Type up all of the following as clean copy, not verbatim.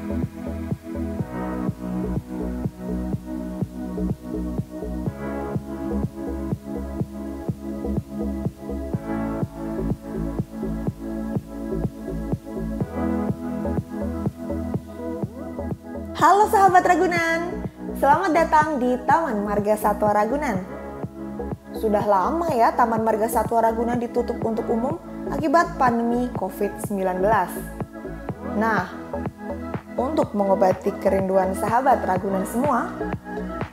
Halo sahabat Ragunan, selamat datang di Taman Marga Satwa Ragunan. Sudah lama ya Taman Marga Satwa Ragunan ditutup untuk umum akibat pandemi COVID-19. Nah, untuk mengobati kerinduan sahabat Ragunan semua,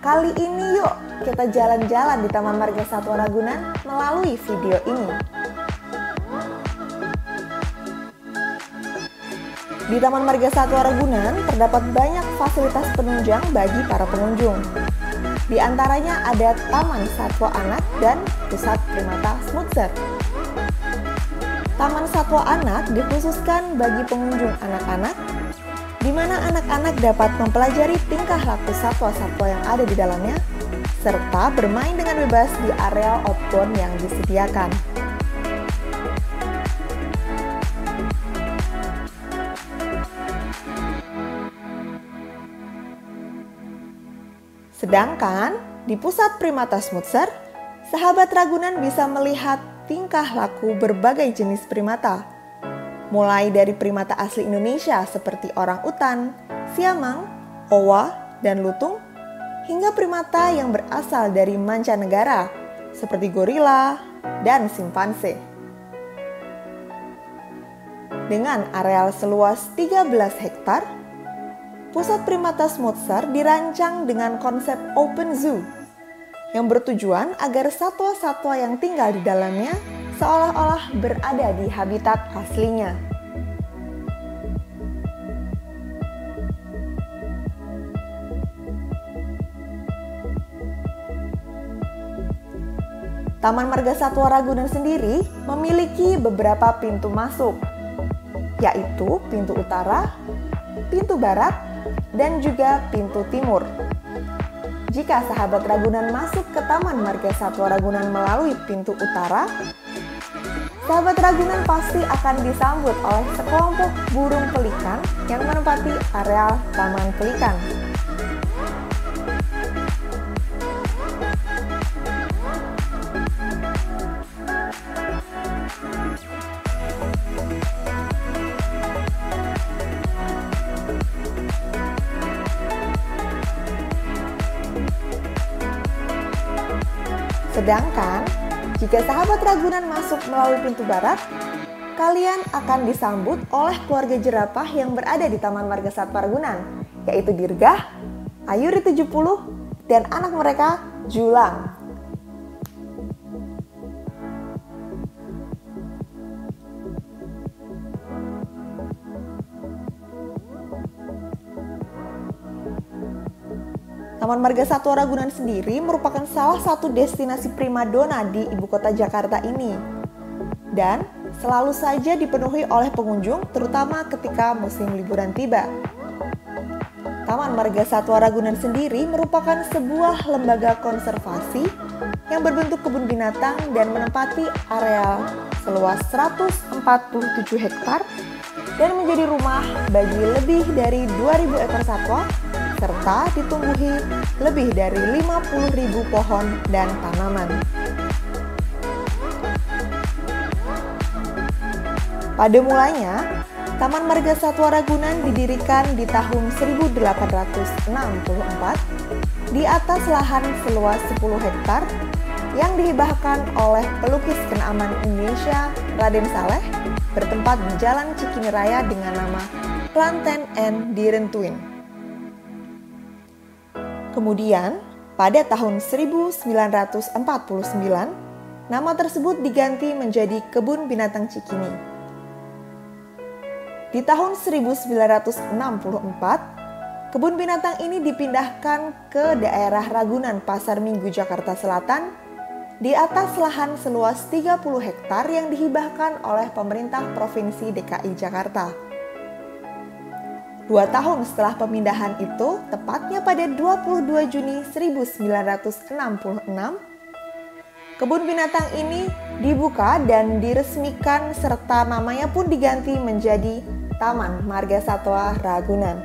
kali ini yuk kita jalan-jalan di Taman Marga Satwa Ragunan melalui video ini. Di Taman Marga Satwa Ragunan terdapat banyak fasilitas penunjang bagi para pengunjung. Di antaranya ada Taman Satwa Anak dan Pusat Primata Smutser. Taman Satwa Anak dikhususkan bagi pengunjung anak-anak, di mana anak-anak dapat mempelajari tingkah laku satwa-satwa yang ada di dalamnya, serta bermain dengan bebas di areal outbound yang disediakan. Sedangkan di Pusat Primata Smutser, sahabat Ragunan bisa melihat tingkah laku berbagai jenis primata. Mulai dari primata asli Indonesia seperti orangutan, siamang, owa, dan lutung, hingga primata yang berasal dari mancanegara seperti gorila dan simpanse. Dengan areal seluas 13 hektar, Pusat Primata Smutser dirancang dengan konsep open zoo yang bertujuan agar satwa-satwa yang tinggal di dalamnya seolah-olah berada di habitat aslinya. Taman Marga Satwa Ragunan sendiri memiliki beberapa pintu masuk, yaitu pintu utara, pintu barat, dan juga pintu timur. Jika sahabat Ragunan masuk ke Taman Marga Satwa Ragunan melalui pintu utara, sahabat Ragunan pasti akan disambut oleh sekelompok burung pelikan yang menempati areal Taman Pelikan. Sedangkan, jika sahabat Ragunan masuk melalui pintu barat, kalian akan disambut oleh keluarga jerapah yang berada di Taman Marga Satwa Ragunan, yaitu Dirgah, Ayuri 70, dan anak mereka, Julang. Taman Marga Satwa Ragunan sendiri merupakan salah satu destinasi primadona di ibu kota Jakarta ini. Dan selalu saja dipenuhi oleh pengunjung terutama ketika musim liburan tiba. Taman Marga Satwa Ragunan sendiri merupakan sebuah lembaga konservasi yang berbentuk kebun binatang dan menempati areal seluas 147 hektar dan menjadi rumah bagi lebih dari 2.000 ekor satwa serta ditumbuhi lebih dari 50.000 pohon dan tanaman. Pada mulanya, Taman Marga Satwa Ragunan didirikan di tahun 1864 di atas lahan seluas 10 hektar yang dihibahkan oleh pelukis kenaman Indonesia Raden Saleh bertempat di Jalan Cikini Raya dengan nama Planten and Direntuin. Kemudian, pada tahun 1949, nama tersebut diganti menjadi Kebun Binatang Cikini. Di tahun 1964, kebun binatang ini dipindahkan ke daerah Ragunan Pasar Minggu, Jakarta Selatan, di atas lahan seluas 30 hektar yang dihibahkan oleh pemerintah Provinsi DKI Jakarta. 2 tahun setelah pemindahan itu, tepatnya pada 22 Juni 1966, kebun binatang ini dibuka dan diresmikan serta namanya pun diganti menjadi Taman Marga Satwa Ragunan.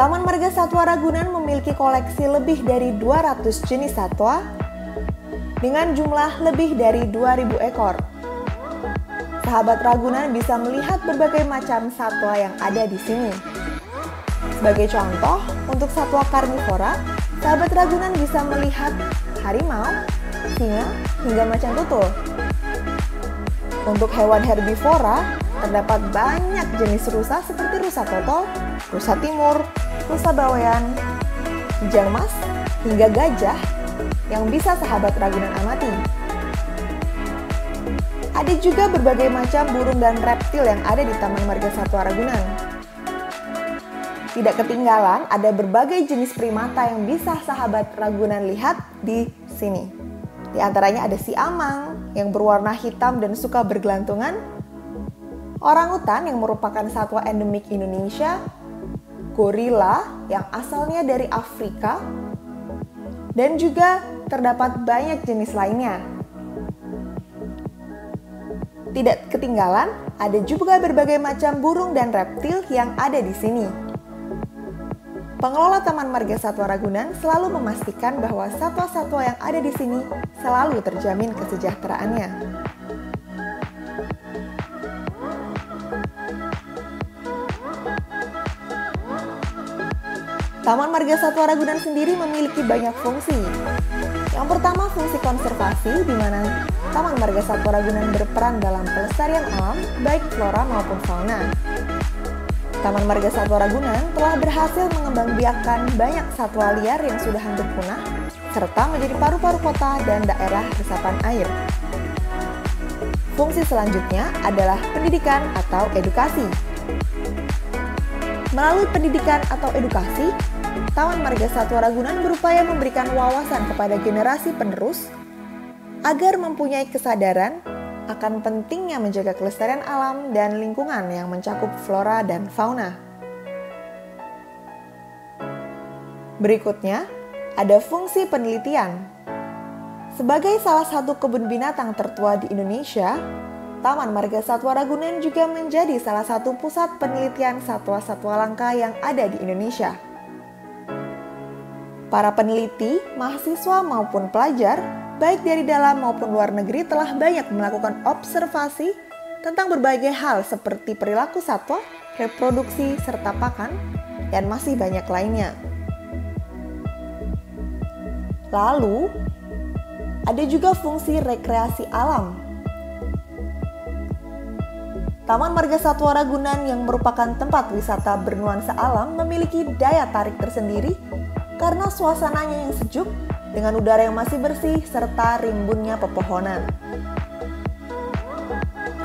Taman Marga Satwa Ragunan memiliki koleksi lebih dari 200 jenis satwa dengan jumlah lebih dari 2.000 ekor. Sahabat Ragunan bisa melihat berbagai macam satwa yang ada di sini. Sebagai contoh, untuk satwa karnivora, sahabat Ragunan bisa melihat harimau, singa, hingga macan tutul. Untuk hewan herbivora, terdapat banyak jenis rusa seperti rusa totol, rusa timur, rusa bawean, kijang mas, hingga gajah yang bisa sahabat Ragunan amati. Ada juga berbagai macam burung dan reptil yang ada di Taman Marga Satwa Ragunan. Tidak ketinggalan, ada berbagai jenis primata yang bisa sahabat Ragunan lihat di sini. Di antaranya ada siamang yang berwarna hitam dan suka bergelantungan, orangutan yang merupakan satwa endemik Indonesia, gorila yang asalnya dari Afrika, dan juga terdapat banyak jenis lainnya. Tidak ketinggalan, ada juga berbagai macam burung dan reptil yang ada di sini. Pengelola Taman Marga Satwa Ragunan selalu memastikan bahwa satwa-satwa yang ada di sini selalu terjamin kesejahteraannya. Taman Marga Satwa Ragunan sendiri memiliki banyak fungsi. Yang pertama, fungsi konservasi, di mana Taman Marga Satwa Ragunan berperan dalam pelestarian alam, baik flora maupun fauna. Taman Marga Satwa Ragunan telah berhasil mengembangbiakkan banyak satwa liar yang sudah hampir punah, serta menjadi paru-paru kota dan daerah resapan air. Fungsi selanjutnya adalah pendidikan atau edukasi. Melalui pendidikan atau edukasi, Taman Marga Satwa Ragunan berupaya memberikan wawasan kepada generasi penerus agar mempunyai kesadaran akan pentingnya menjaga kelestarian alam dan lingkungan yang mencakup flora dan fauna. Berikutnya, ada fungsi penelitian. Sebagai salah satu kebun binatang tertua di Indonesia, Taman Marga Satwa Ragunan juga menjadi salah satu pusat penelitian satwa-satwa langka yang ada di Indonesia. Para peneliti, mahasiswa maupun pelajar, baik dari dalam maupun luar negeri telah banyak melakukan observasi tentang berbagai hal seperti perilaku satwa, reproduksi, serta pakan, dan masih banyak lainnya. Lalu, ada juga fungsi rekreasi alam. Taman Marga Satwa Ragunan yang merupakan tempat wisata bernuansa alam memiliki daya tarik tersendiri karena suasananya yang sejuk dengan udara yang masih bersih serta rimbunnya pepohonan.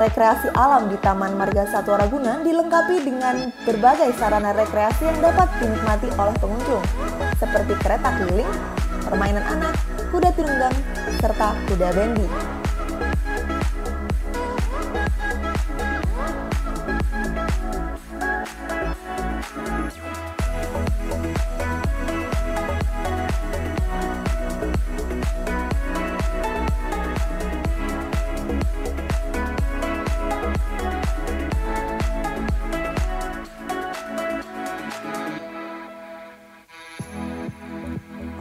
Rekreasi alam di Taman Marga Satwa Ragunan dilengkapi dengan berbagai sarana rekreasi yang dapat dinikmati oleh pengunjung, seperti kereta keliling, permainan anak, kuda tunggang, serta kuda bendi.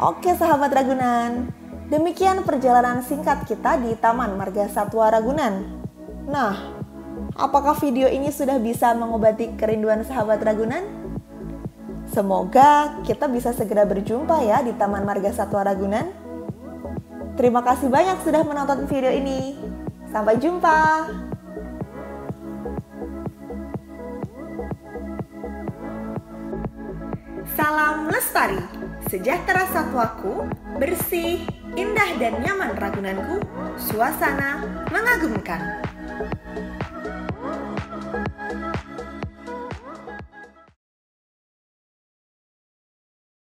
Oke sahabat Ragunan, demikian perjalanan singkat kita di Taman Marga Satwa Ragunan. Nah, apakah video ini sudah bisa mengobati kerinduan sahabat Ragunan? Semoga kita bisa segera berjumpa ya di Taman Marga Satwa Ragunan. Terima kasih banyak sudah menonton video ini. Sampai jumpa. Salam lestari, sejahtera satwaku, bersih, indah dan nyaman Ragunanku, suasana mengagumkan.